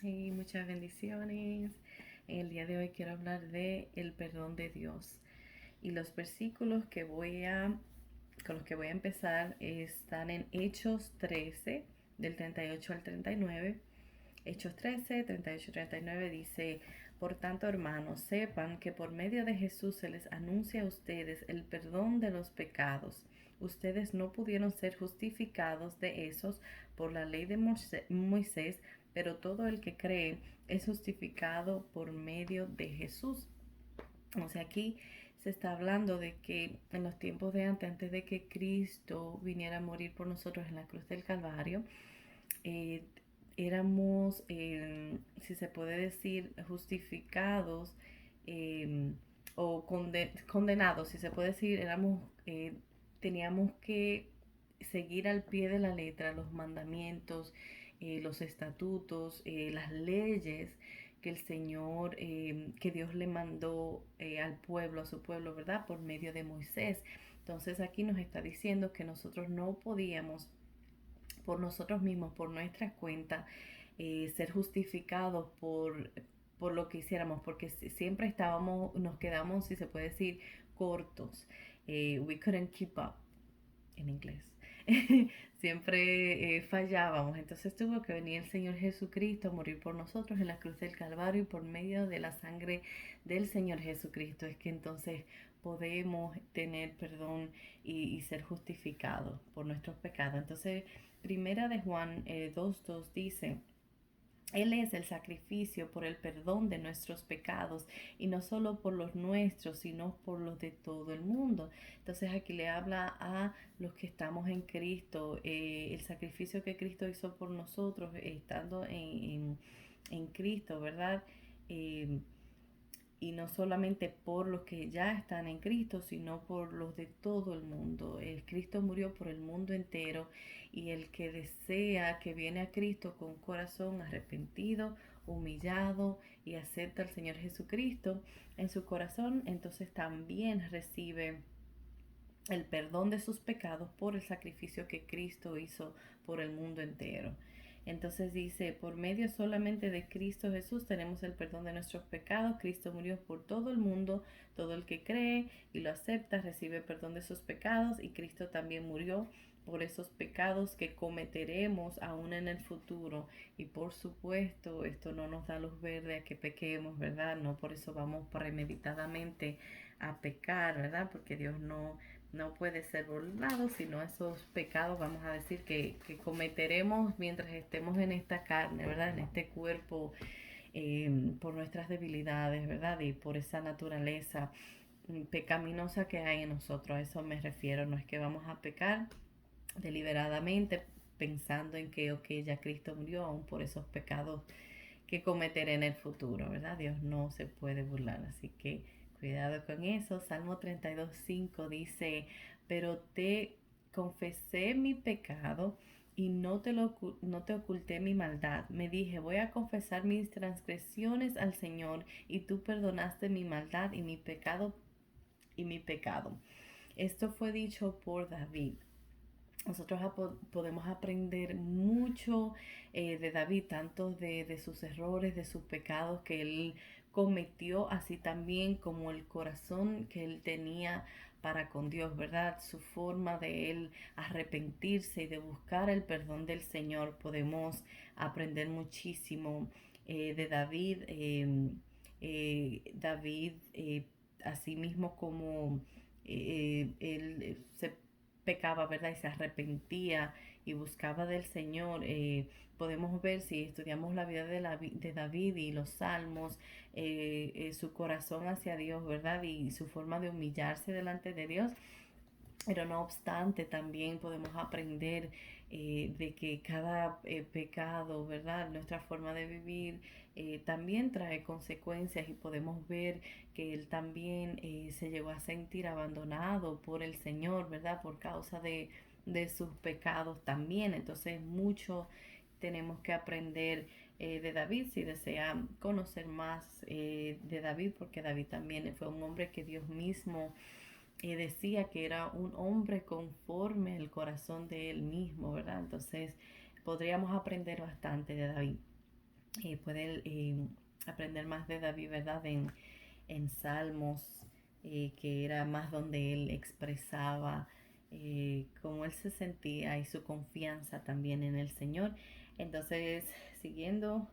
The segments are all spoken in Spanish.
Y muchas bendiciones. El día de hoy quiero hablar de el perdón de Dios. Y los versículos con los que voy a empezar están en Hechos 13, del 38 al 39. Hechos 13, 38 y 39 dice: Por tanto, hermanos, sepan que por medio de Jesús se les anuncia a ustedes el perdón de los pecados. Ustedes no pudieron ser justificados de esos por la ley de Moisés, pero todo el que cree es justificado por medio de Jesús. O sea, aquí se está hablando de que en los tiempos de antes de que Cristo viniera a morir por nosotros en la cruz del Calvario, eh, éramos, si se puede decir, justificados eh, o condenados, si se puede decir, teníamos que seguir al pie de la letra los mandamientos, los estatutos, las leyes que el Señor, que Dios le mandó al pueblo, a su pueblo, ¿verdad? Por medio de Moisés. Entonces aquí nos está diciendo que nosotros no podíamos por nosotros mismos, por nuestra cuenta, ser justificados por lo que hiciéramos, porque siempre nos quedamos, si se puede decir, cortos. We couldn't keep up en inglés. Siempre fallábamos. Entonces tuvo que venir el Señor Jesucristo a morir por nosotros en la cruz del Calvario, y por medio de la sangre del Señor Jesucristo es que entonces podemos tener perdón y ser justificados por nuestros pecados. Entonces, primera de Juan 2:2 dice: Él es el sacrificio por el perdón de nuestros pecados, y no solo por los nuestros, sino por los de todo el mundo. Entonces aquí le habla a los que estamos en Cristo, el sacrificio que Cristo hizo por nosotros, estando en Cristo, ¿verdad? Eh, y no solamente por los que ya están en Cristo, sino por los de todo el mundo. El Cristo murió por el mundo entero, y el que desea, que viene a Cristo con un corazón arrepentido, humillado y acepta al Señor Jesucristo en su corazón, entonces también recibe el perdón de sus pecados por el sacrificio que Cristo hizo por el mundo entero. Entonces dice: por medio solamente de Cristo Jesús tenemos el perdón de nuestros pecados. Cristo murió por todo el mundo. Todo el que cree y lo acepta recibe el perdón de sus pecados, y Cristo también murió por esos pecados que cometeremos aún en el futuro. Y por supuesto, esto no nos da luz verde a que pequemos, ¿verdad? No por eso vamos premeditadamente a pecar, ¿verdad? Porque Dios no puede ser burlado, sino esos pecados, vamos a decir, que cometeremos mientras estemos en esta carne, ¿verdad? En este cuerpo, por nuestras debilidades, ¿verdad? Y por esa naturaleza pecaminosa que hay en nosotros. A eso me refiero. No es que vamos a pecar deliberadamente pensando en que, ok, ya Cristo murió aún por esos pecados que cometeré en el futuro, ¿verdad? Dios no se puede burlar, así que cuidado con eso. Salmo 32:5 dice: pero te confesé mi pecado y no te oculté mi maldad. Me dije: voy a confesar mis transgresiones al Señor, y tú perdonaste mi maldad y mi pecado. Esto fue dicho por David. Nosotros podemos aprender mucho de David, tanto de sus errores, de sus pecados que él cometió, así también como el corazón que él tenía para con Dios, ¿verdad? Su forma de él arrepentirse y de buscar el perdón del Señor. Podemos aprender muchísimo de David. David, así mismo como él se pecaba, ¿verdad? Y se arrepentía y buscaba del Señor. Podemos ver, si estudiamos la vida de David y los salmos, su corazón hacia Dios, ¿verdad? Y su forma de humillarse delante de Dios. Pero no obstante, también podemos aprender de que cada pecado, ¿verdad? Nuestra forma de vivir también trae consecuencias, y podemos ver que él también se llegó a sentir abandonado por el Señor, ¿verdad? Por causa de sus pecados también. Entonces, mucho tenemos que aprender de David si desean conocer más de David, porque David también fue un hombre que Dios mismo decía que era un hombre conforme al corazón de él mismo, ¿verdad? Entonces podríamos aprender bastante de David. puede aprender más de David, ¿verdad? En Salmos, que era más donde él expresaba cómo él se sentía y su confianza también en el Señor. Entonces, siguiendo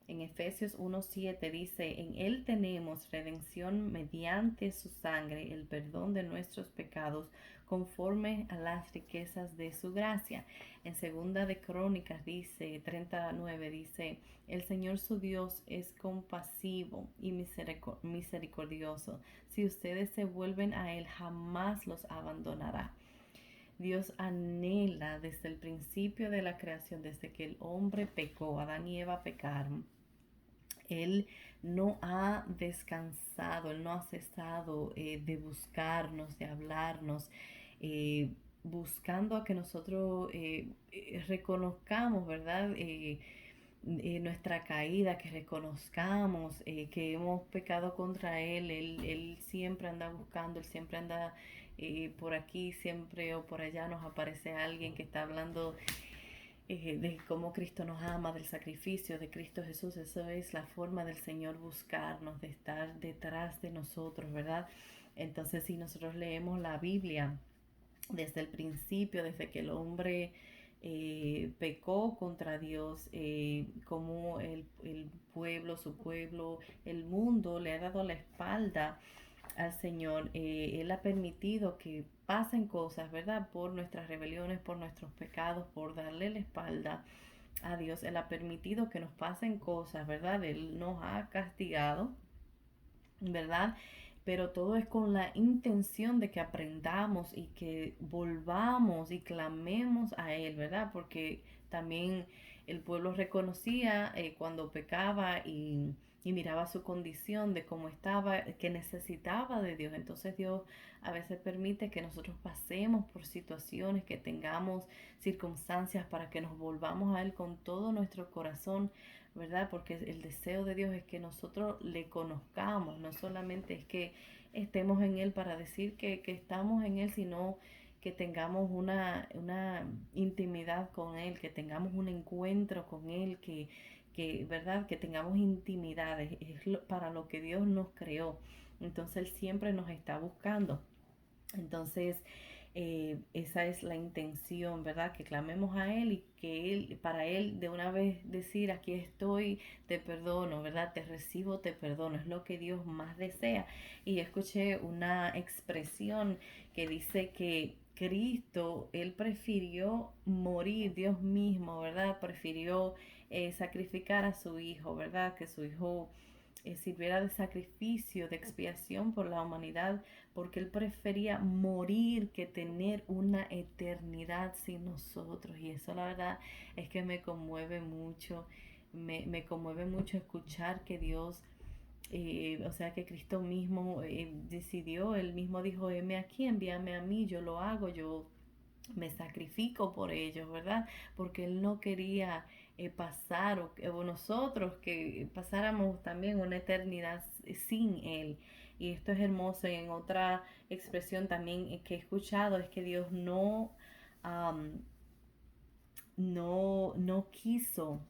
en Efesios 1:7 dice, en Él tenemos redención mediante su sangre, el perdón de nuestros pecados, conforme a las riquezas de su gracia. En segunda de Crónicas dice, 39 dice, el Señor su Dios es compasivo y misericordioso. Si ustedes se vuelven a Él, jamás los abandonará. Dios anhela desde el principio de la creación, desde que el hombre pecó, Adán y Eva pecaron. Él no ha descansado, Él no ha cesado de buscarnos, de hablarnos, buscando a que nosotros reconozcamos, ¿verdad? Nuestra caída, que reconozcamos que hemos pecado contra Él siempre anda buscando, Él siempre anda por aquí, siempre o por allá nos aparece alguien que está hablando de cómo Cristo nos ama, del sacrificio de Cristo Jesús. Eso es la forma del Señor buscarnos, de estar detrás de nosotros, ¿verdad? Entonces, si nosotros leemos la Biblia desde el principio, desde que el hombre pecó contra Dios, como el pueblo, su pueblo, el mundo le ha dado la espalda al Señor, Él ha permitido que pasen cosas, ¿verdad? Por nuestras rebeliones, por nuestros pecados, por darle la espalda a Dios. Él ha permitido que nos pasen cosas, ¿verdad? Él nos ha castigado, ¿verdad? Pero todo es con la intención de que aprendamos y que volvamos y clamemos a Él, ¿verdad? Porque también el pueblo reconocía cuando pecaba y miraba su condición de cómo estaba, que necesitaba de Dios. Entonces Dios a veces permite que nosotros pasemos por situaciones, que tengamos circunstancias para que nos volvamos a Él con todo nuestro corazón, ¿verdad? Porque el deseo de Dios es que nosotros le conozcamos, no solamente es que estemos en Él para decir que estamos en Él, sino que tengamos una intimidad con Él, que tengamos un encuentro con Él, ¿verdad? Que tengamos intimidad, para lo que Dios nos creó. Entonces Él siempre nos está buscando. Entonces, esa es la intención, ¿verdad? Que clamemos a Él y que Él, para Él de una vez decir, aquí estoy, te perdono, ¿verdad? Te recibo, te perdono. Es lo que Dios más desea. Y escuché una expresión que dice que Cristo, Él prefirió morir, Dios mismo, ¿verdad? Prefirió sacrificar a su Hijo, ¿verdad? Que su Hijo sirviera de sacrificio, de expiación por la humanidad, porque Él prefería morir que tener una eternidad sin nosotros. Y eso la verdad es que me conmueve mucho, me conmueve mucho escuchar que Dios, o sea, que Cristo mismo decidió, Él mismo dijo, heme aquí, envíame a mí, yo lo hago, yo me sacrifico por ellos, ¿verdad? Porque Él no quería pasar, o nosotros que pasáramos también una eternidad sin Él. Y esto es hermoso. Y en otra expresión también que he escuchado es que Dios um, no quiso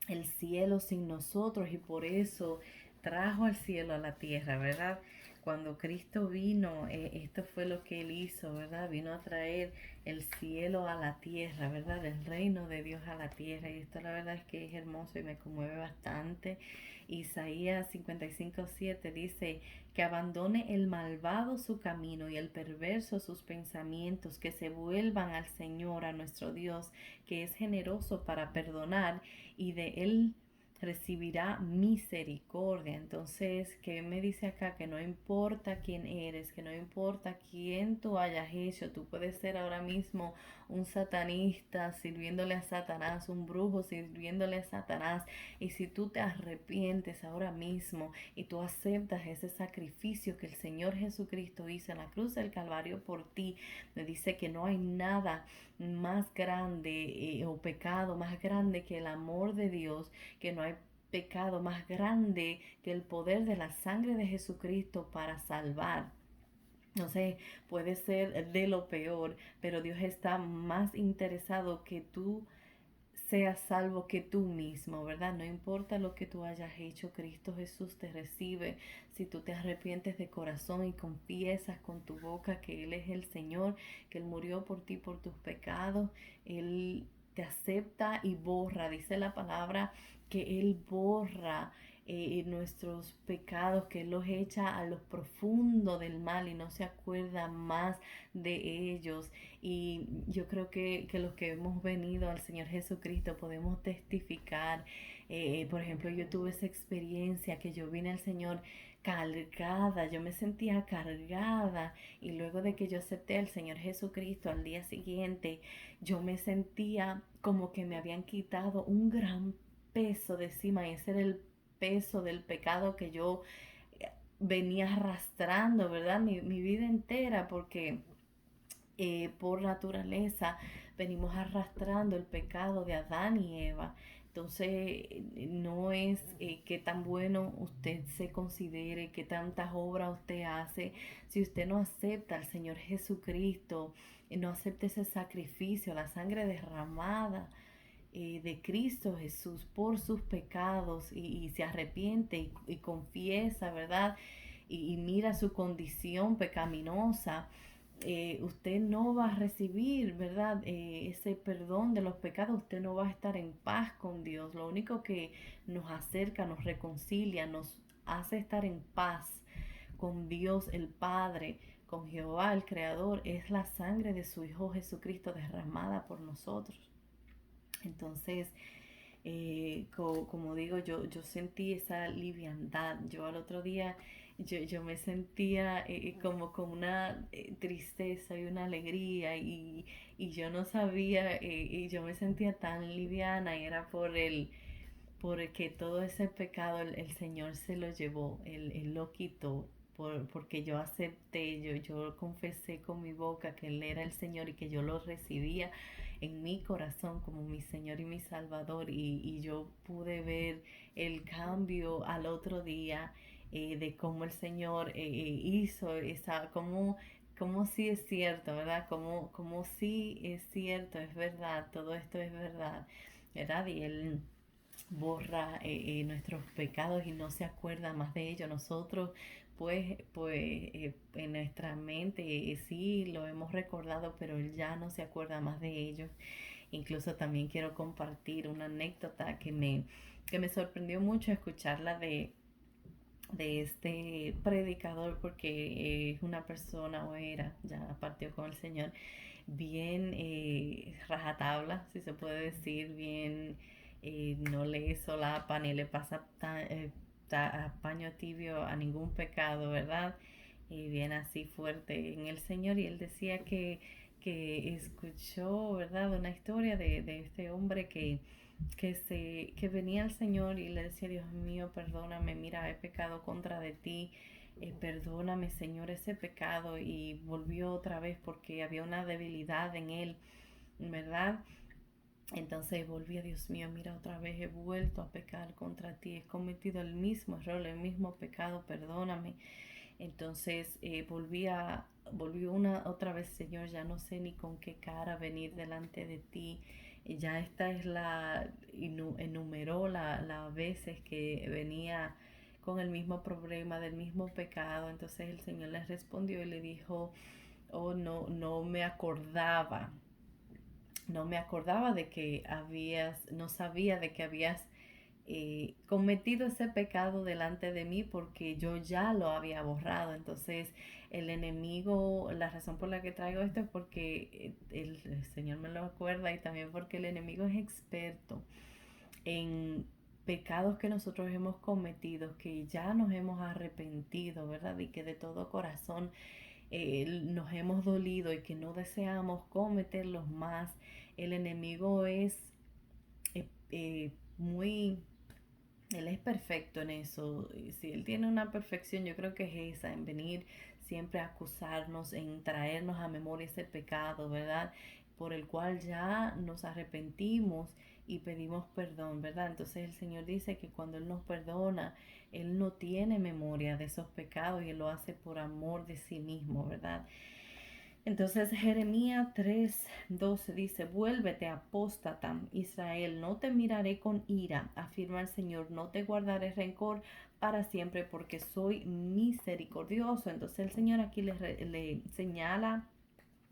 el cielo sin nosotros y por eso trajo al cielo a la tierra, ¿verdad? Cuando Cristo vino, esto fue lo que Él hizo, ¿verdad? Vino a traer el cielo a la tierra, ¿verdad? El reino de Dios a la tierra. Y esto la verdad es que es hermoso y me conmueve bastante. Isaías 55:7 dice que abandone el malvado su camino y el perverso sus pensamientos, que se vuelvan al Señor, a nuestro Dios, que es generoso para perdonar y de Él recibirá misericordia. Entonces, ¿qué me dice acá? Que no importa quién eres, que no importa quién tú hayas hecho, tú puedes ser ahora mismo un satanista sirviéndole a Satanás, un brujo sirviéndole a Satanás, y si tú te arrepientes ahora mismo y tú aceptas ese sacrificio que el Señor Jesucristo hizo en la cruz del Calvario por ti, me dice que no hay nada más grande o pecado más grande que el amor de Dios, que no hay pecado más grande que el poder de la sangre de Jesucristo para salvar. No sé, puede ser de lo peor, pero Dios está más interesado que tú seas salvo que tú mismo, ¿verdad? No importa lo que tú hayas hecho, Cristo Jesús te recibe. Si tú te arrepientes de corazón y confiesas con tu boca que Él es el Señor, que Él murió por ti, por tus pecados, Él te acepta y borra. Dice la palabra que Él borra nuestros pecados, que Él los echa a los profundos del mal y no se acuerda más de ellos. Y yo creo que los que hemos venido al Señor Jesucristo podemos testificar. Por ejemplo, yo tuve esa experiencia que yo vine al Señor cargada, yo me sentía cargada, y luego de que yo acepté al Señor Jesucristo al día siguiente, yo me sentía como que me habían quitado un gran peso de encima, y ese era el peso del pecado que yo venía arrastrando, ¿verdad? Mi vida entera, porque por naturaleza venimos arrastrando el pecado de Adán y Eva. Entonces, no es qué tan bueno usted se considere, qué tantas obras usted hace. Si usted no acepta al Señor Jesucristo, no acepta ese sacrificio, la sangre derramada de Cristo Jesús por sus pecados, y se arrepiente y confiesa, ¿verdad? Y mira su condición pecaminosa, usted no va a recibir, ¿verdad? Ese perdón de los pecados, usted no va a estar en paz con Dios. Lo único que nos acerca, nos reconcilia, nos hace estar en paz con Dios el Padre, con Jehová el Creador, es la sangre de su Hijo Jesucristo derramada por nosotros. Entonces, como digo, yo sentí esa liviandad. Yo al otro día, yo me sentía como con una tristeza y una alegría, y yo no sabía, y yo me sentía tan liviana, y era porque todo ese pecado el Señor se lo llevó, Él lo quitó. Porque yo acepté, yo confesé con mi boca que Él era el Señor y que yo lo recibía en mi corazón como mi Señor y mi Salvador, y yo pude ver el cambio al otro día, de cómo el Señor hizo esa, como sí es cierto, ¿verdad? Como sí es cierto, es verdad, todo esto es verdad, ¿verdad? Y Él borra nuestros pecados y no se acuerda más de ellos. Nosotros en nuestra mente sí lo hemos recordado, pero Él ya no se acuerda más de ellos. Incluso también quiero compartir una anécdota que me sorprendió mucho escucharla de este predicador, porque es una persona, o era, ya partió con el Señor, bien rajatabla, si se puede decir, bien, no le solapa ni le pasa paño tibio a ningún pecado, ¿verdad? Y bien así fuerte en el Señor. Y él decía que escuchó, ¿verdad?, una historia de este hombre que venía al Señor y le decía: Dios mío, perdóname, mira, he pecado contra de ti, perdóname, Señor, ese pecado. Y volvió otra vez porque había una debilidad en él, ¿verdad? Entonces volvía: Dios mío, mira, otra vez he vuelto a pecar contra ti, he cometido el mismo error, el mismo pecado, perdóname. Entonces volvió una otra vez: Señor, ya no sé ni con qué cara venir delante de ti. Ya esta es enumeró las veces que venía con el mismo problema, del mismo pecado. Entonces el Señor le respondió y le dijo: oh, no, no me acordaba de que no sabía de que habías cometido ese pecado delante de mí, porque yo ya lo había borrado. Entonces el enemigo, la razón por la que traigo esto es porque el Señor me lo acuerda, y también porque el enemigo es experto en pecados que nosotros hemos cometido, que ya nos hemos arrepentido, ¿verdad? Y que de todo corazón nos hemos dolido y que no deseamos cometerlos más. El enemigo es muy... Él es perfecto en eso. Si él tiene una perfección, yo creo que es esa, en venir siempre a acusarnos, en traernos a memoria ese pecado, ¿verdad? Por el cual ya nos arrepentimos y pedimos perdón, ¿verdad? Entonces el Señor dice que cuando Él nos perdona, Él no tiene memoria de esos pecados, y Él lo hace por amor de sí mismo, ¿verdad? Entonces Jeremías 3:12 dice, vuélvete apóstata, Israel, no te miraré con ira, afirma el Señor, no te guardaré rencor para siempre porque soy misericordioso. Entonces el Señor aquí le señala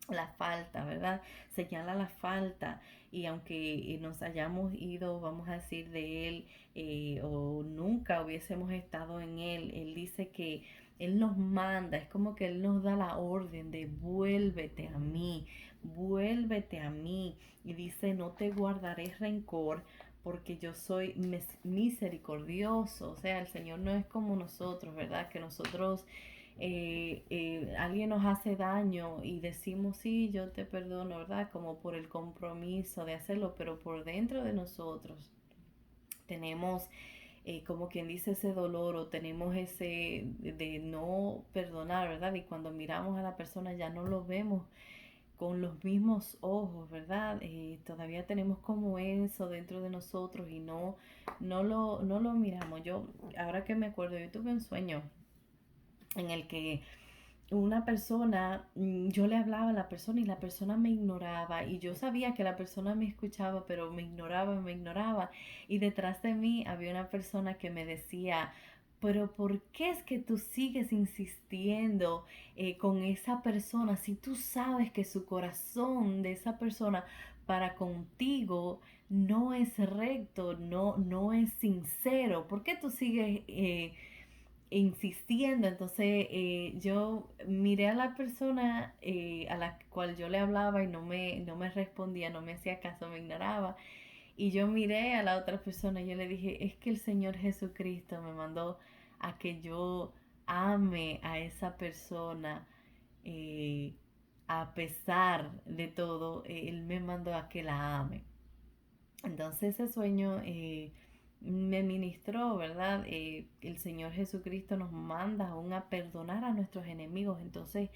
la falta, ¿verdad? Señala la falta y aunque nos hayamos ido, vamos a decir, de Él o nunca hubiésemos estado en Él, Él dice que Él nos manda, es como que Él nos da la orden de vuélvete a mí y dice no te guardaré rencor porque yo soy misericordioso, o sea, el Señor no es como nosotros, ¿verdad? Que nosotros alguien nos hace daño y decimos, sí, yo te perdono, ¿verdad? Como por el compromiso de hacerlo, pero por dentro de nosotros tenemos, como quien dice, ese dolor o tenemos ese de no perdonar, ¿verdad? Y cuando miramos a la persona ya no lo vemos con los mismos ojos, ¿verdad? Todavía tenemos como eso dentro de nosotros y no lo miramos. Yo, ahora que me acuerdo, yo tuve un sueño en el que una persona, yo le hablaba a la persona y la persona me ignoraba y yo sabía que la persona me escuchaba, pero me ignoraba. Y detrás de mí había una persona que me decía, pero ¿por qué es que tú sigues insistiendo con esa persona si tú sabes que su corazón de esa persona para contigo no es recto, no es sincero? ¿Por qué tú sigues insistiendo? Entonces yo miré a la persona a la cual yo le hablaba y no me respondía, no me hacía caso, me ignoraba. Y yo miré a la otra persona y yo le dije, es que el Señor Jesucristo me mandó a que yo ame a esa persona eh, a pesar de todo, Él me mandó a que la ame. Entonces ese sueño me ministró, ¿verdad? El Señor Jesucristo nos manda aún a perdonar a nuestros enemigos. Entonces,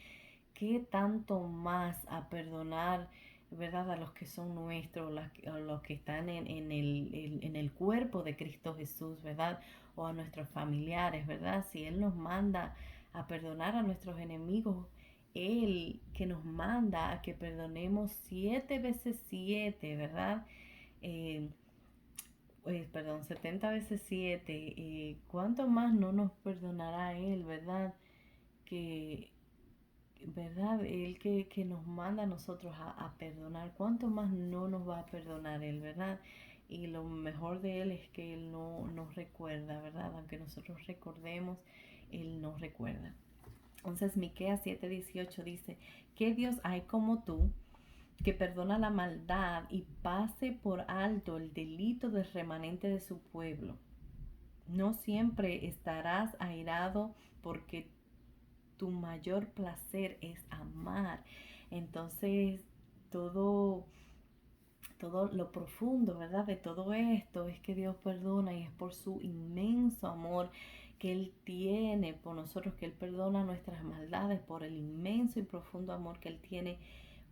¿qué tanto más a perdonar, ¿verdad? A los que son nuestros, a los que están en el cuerpo de Cristo Jesús, ¿verdad? O a nuestros familiares, ¿verdad? Si Él nos manda a perdonar a nuestros enemigos, Él que nos manda a que perdonemos 7 veces 7, ¿verdad? Eh, perdón, 70 veces 7, ¿cuánto más no nos perdonará Él, verdad? Que, ¿verdad? Él que nos manda a nosotros a perdonar, ¿cuánto más no nos va a perdonar Él, verdad? Y lo mejor de Él es que Él no nos recuerda, ¿verdad? Aunque nosotros recordemos, Él nos recuerda. Entonces, Miqueas 7:18 dice, ¿qué Dios hay como tú que perdona la maldad y pase por alto el delito del remanente de su pueblo? No siempre estarás airado porque tu mayor placer es amar. Entonces, todo, todo lo profundo, ¿verdad? De todo esto es que Dios perdona y es por su inmenso amor que Él tiene por nosotros, que Él perdona nuestras maldades, por el inmenso y profundo amor que Él tiene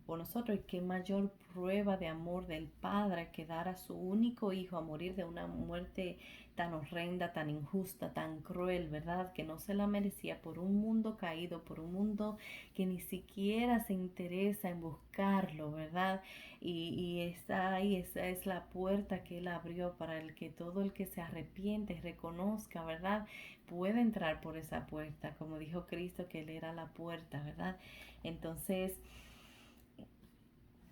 por nosotros. Y qué mayor prueba de amor del Padre que dar a su único Hijo a morir de una muerte tan horrenda, tan injusta, tan cruel, ¿verdad? Que no se la merecía, por un mundo caído, por un mundo que ni siquiera se interesa en buscarlo, ¿verdad? Y está ahí, esa es la puerta que Él abrió para el que todo el que se arrepiente, reconozca, ¿verdad? Puede entrar por esa puerta, como dijo Cristo que Él era la puerta, ¿verdad? Entonces,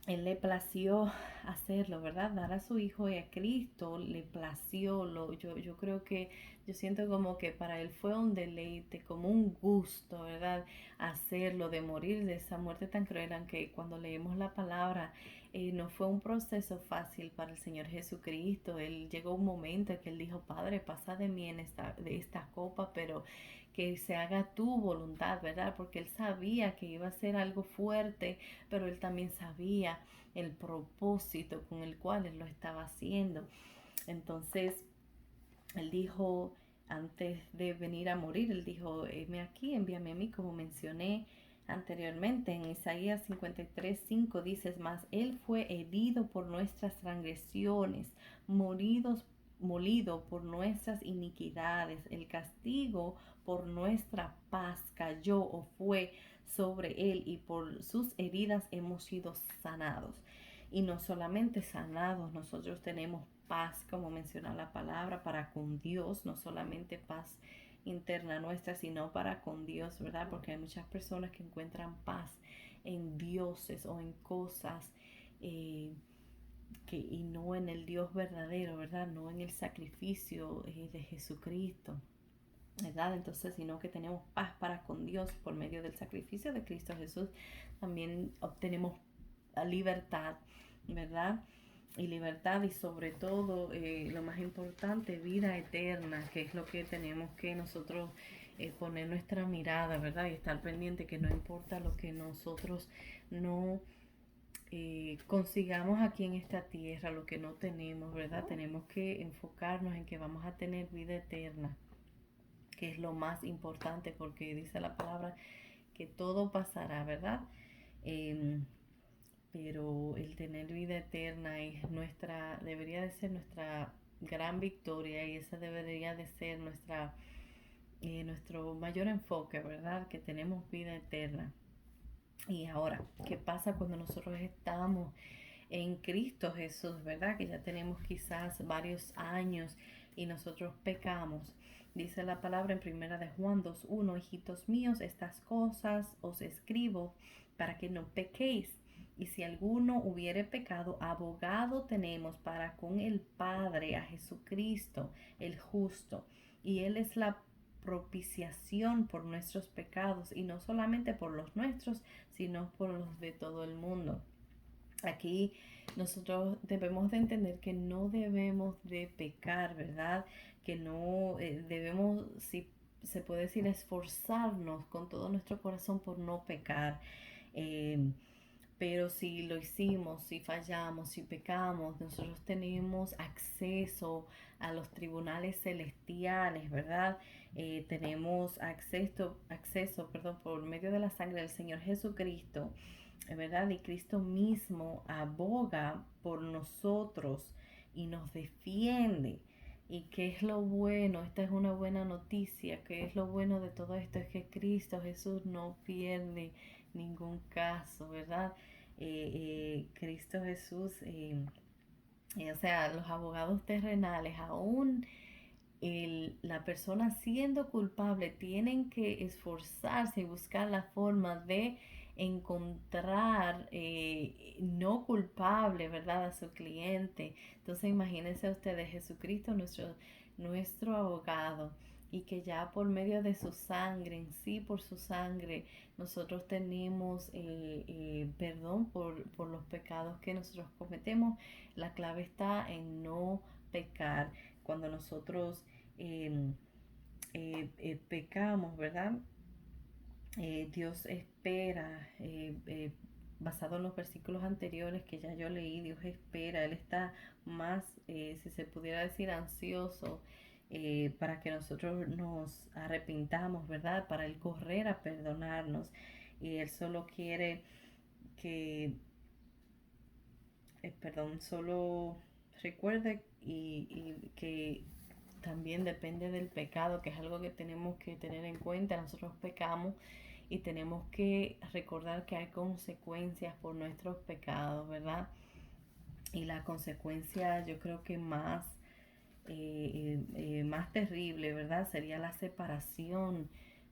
Él le plació hacerlo, ¿verdad? Dar a su hijo y a Cristo le plació. Yo creo que, yo siento como que para Él fue un deleite, como un gusto, ¿verdad? Hacerlo, de morir de esa muerte tan cruel, aunque cuando leemos la palabra, no fue un proceso fácil para el Señor Jesucristo. Él llegó un momento en que Él dijo, Padre, pasa de mí de esta copa, pero que se haga tu voluntad, ¿verdad? Porque Él sabía que iba a ser algo fuerte, pero Él también sabía el propósito con el cual Él lo estaba haciendo. Entonces, Él dijo, antes de venir a morir, Él dijo, heme aquí, envíame a mí, como mencioné anteriormente. En Isaías 53:5 dices más, Él fue herido por nuestras transgresiones, moridos molido por nuestras iniquidades, el castigo por nuestra paz cayó o fue sobre él y por sus heridas hemos sido sanados. Y no solamente sanados, nosotros tenemos paz, como menciona la palabra, para con Dios, no solamente paz interna nuestra, sino para con Dios, ¿verdad? Porque hay muchas personas que encuentran paz en dioses o en cosas y no en el Dios verdadero, ¿verdad? No en el sacrificio de Jesucristo, ¿verdad? Entonces, sino que tenemos paz para con Dios por medio del sacrificio de Cristo Jesús, también obtenemos libertad, ¿verdad? Y libertad y sobre todo, lo más importante, vida eterna, que es lo que tenemos que nosotros poner nuestra mirada, ¿verdad? Y estar pendiente que no importa lo que nosotros no consigamos aquí en esta tierra, lo que no tenemos, ¿verdad? Tenemos que enfocarnos en que vamos a tener vida eterna, que es lo más importante, porque dice la palabra que todo pasará, ¿verdad? Eh, pero el tener vida eterna es debería de ser nuestra gran victoria y esa debería de ser nuestro mayor enfoque, ¿verdad? Que tenemos vida eterna. Y ahora, ¿qué pasa cuando nosotros estamos en Cristo Jesús, verdad? Que ya tenemos quizás varios años y nosotros pecamos. Dice la palabra en primera de Juan 2:1, hijitos míos, estas cosas os escribo para que no pequéis. Y si alguno hubiere pecado, abogado tenemos para con el Padre, a Jesucristo, el justo. Y Él es la propiciación por nuestros pecados, y no solamente por los nuestros, sino por los de todo el mundo. Aquí nosotros debemos de entender que no debemos de pecar, ¿verdad? Que no debemos, si se puede decir, esforzarnos con todo nuestro corazón por no pecar. Eh, pero si lo hicimos, si fallamos, si pecamos, nosotros tenemos acceso a los tribunales celestiales, ¿verdad? Tenemos acceso, por medio de la sangre del Señor Jesucristo, ¿verdad? Y Cristo mismo aboga por nosotros y nos defiende. ¿Y qué es lo bueno? Esta es una buena noticia. ¿Qué es lo bueno de todo esto? Es que Cristo Jesús no pierde ningún caso, ¿verdad? Cristo Jesús, o sea, los abogados terrenales, aún la persona siendo culpable, tienen que esforzarse y buscar la forma de encontrar no culpable, ¿verdad? A su cliente. Entonces imagínense ustedes, Jesucristo, nuestro abogado, y que ya por medio de su sangre, en sí por su sangre, nosotros tenemos perdón por los pecados que nosotros cometemos. La clave está en no pecar. Cuando nosotros eh, pecamos, ¿verdad? Dios espera, basado en los versículos anteriores que ya yo leí, Dios espera, Él está más, si se pudiera decir, ansioso para que nosotros nos arrepintamos, ¿verdad? Para Él correr a perdonarnos. Y Él solo quiere que, solo recuerde y que también depende del pecado, que es algo que tenemos que tener en cuenta. Nosotros pecamos y tenemos que recordar que hay consecuencias por nuestros pecados, ¿verdad? Y la consecuencia, yo creo que más terrible, ¿verdad? Sería la separación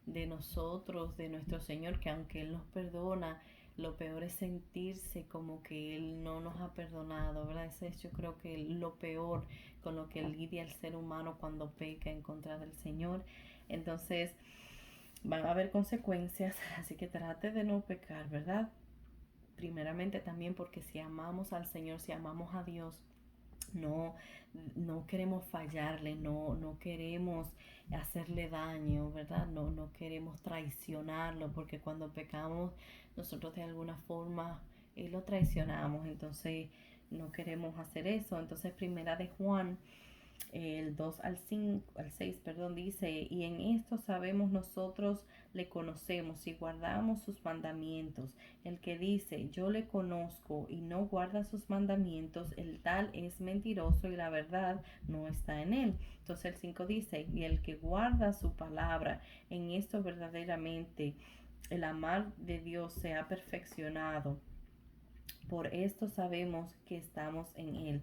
de nosotros, de nuestro Señor, que aunque Él nos perdona, lo peor es sentirse como que Él no nos ha perdonado, ¿verdad? Ese es, yo creo que lo peor con lo que lidia el ser humano cuando peca en contra del Señor. Entonces, van a haber consecuencias, así que trate de no pecar, ¿verdad? Primeramente también porque si amamos al Señor, si amamos a Dios, no, no queremos fallarle, no queremos hacerle daño, ¿verdad? No queremos traicionarlo, porque cuando pecamos nosotros de alguna forma lo traicionamos, entonces no queremos hacer eso. Entonces primera de Juan el 2 al 5, al 6, perdón, dice, y en esto sabemos nosotros le conocemos y guardamos sus mandamientos. El que dice, yo le conozco y no guarda sus mandamientos, el tal es mentiroso y la verdad no está en él. Entonces el 5 dice, y el que guarda su palabra, en esto verdaderamente el amar de Dios se ha perfeccionado. Por esto sabemos que estamos en él.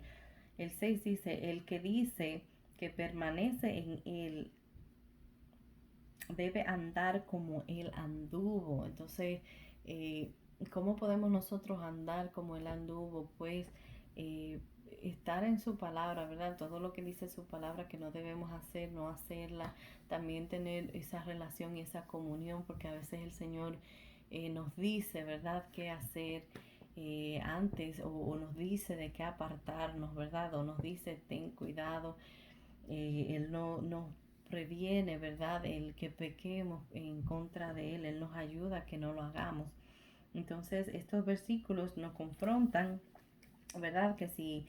El 6 dice, el que dice que permanece en él debe andar como él anduvo. Entonces, eh, ¿cómo podemos nosotros andar como él anduvo? Pues estar en su palabra, ¿verdad? Todo lo que dice su palabra que no debemos hacer, no hacerla. También tener esa relación y esa comunión, porque a veces el Señor nos dice, ¿verdad?, qué hacer. Antes o nos dice de qué apartarnos, ¿verdad? O nos dice ten cuidado. Él no nos previene, ¿verdad? El que pequemos en contra de Él. Él nos ayuda a que no lo hagamos. Entonces estos versículos nos confrontan, ¿verdad? Que si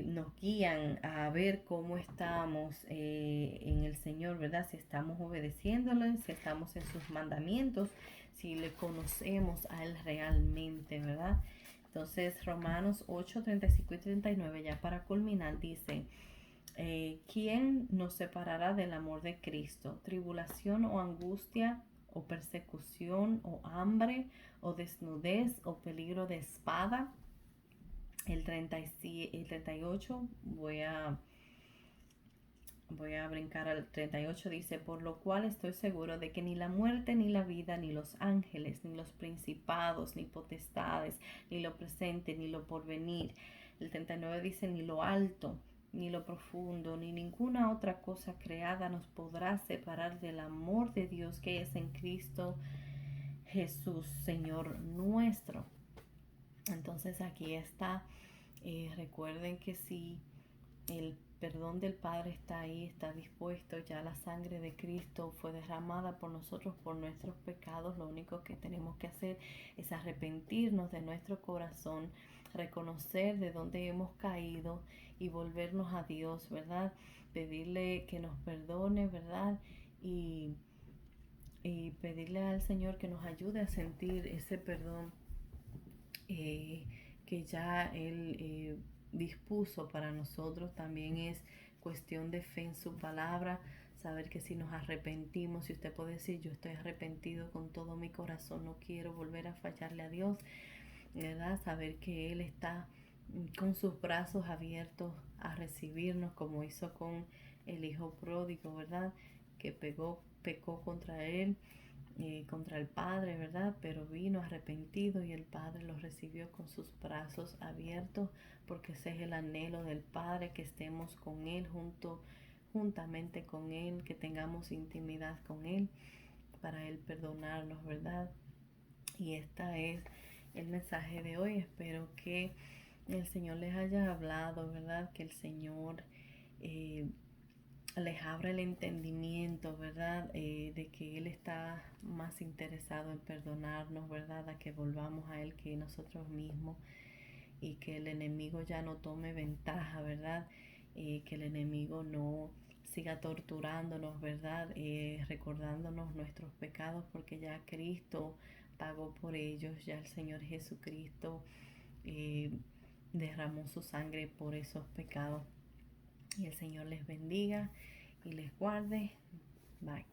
nos guían a ver cómo estamos en el Señor, ¿verdad? Si estamos obedeciéndole, si estamos en sus mandamientos, si le conocemos a Él realmente, ¿verdad? Entonces Romanos 8, 35 y 39, ya para culminar, dice, ¿quién nos separará del amor de Cristo? ¿Tribulación o angustia o persecución o hambre o desnudez o peligro de espada? El 38, voy a brincar al 38, dice, por lo cual estoy seguro de que ni la muerte, ni la vida, ni los ángeles, ni los principados, ni potestades, ni lo presente, ni lo porvenir. El 39 dice, ni lo alto, ni lo profundo, ni ninguna otra cosa creada nos podrá separar del amor de Dios que es en Cristo Jesús, Señor nuestro. Entonces aquí está. Recuerden que si el perdón del Padre está ahí, está dispuesto, ya la sangre de Cristo fue derramada por nosotros, por nuestros pecados, lo único que tenemos que hacer es arrepentirnos de nuestro corazón, reconocer de dónde hemos caído y volvernos a Dios, ¿verdad? Pedirle que nos perdone, ¿verdad? Y, y pedirle al Señor que nos ayude a sentir ese perdón eh, que ya Él dispuso para nosotros. También es cuestión de fe en su palabra, saber que si nos arrepentimos, si usted puede decir, yo estoy arrepentido con todo mi corazón, no quiero volver a fallarle a Dios, ¿verdad? Saber que Él está con sus brazos abiertos a recibirnos, como hizo con el hijo pródigo, ¿verdad? Que pecó contra Él, contra el Padre, ¿verdad? Pero vino arrepentido y el Padre lo recibió con sus brazos abiertos, porque ese es el anhelo del Padre, que estemos con Él, juntamente con Él, que tengamos intimidad con Él, para Él perdonarnos, ¿verdad? Y este es el mensaje de hoy. Espero que el Señor les haya hablado, ¿verdad? Que el Señor les abra el entendimiento, ¿verdad? De que Él está más interesado en perdonarnos, ¿verdad? A que volvamos a Él que nosotros mismos, y que el enemigo ya no tome ventaja, ¿verdad? Que el enemigo no siga torturándonos, ¿verdad? Recordándonos nuestros pecados, porque ya Cristo pagó por ellos, ya el Señor Jesucristo eh, derramó su sangre por esos pecados. Y el Señor les bendiga y les guarde. Bye.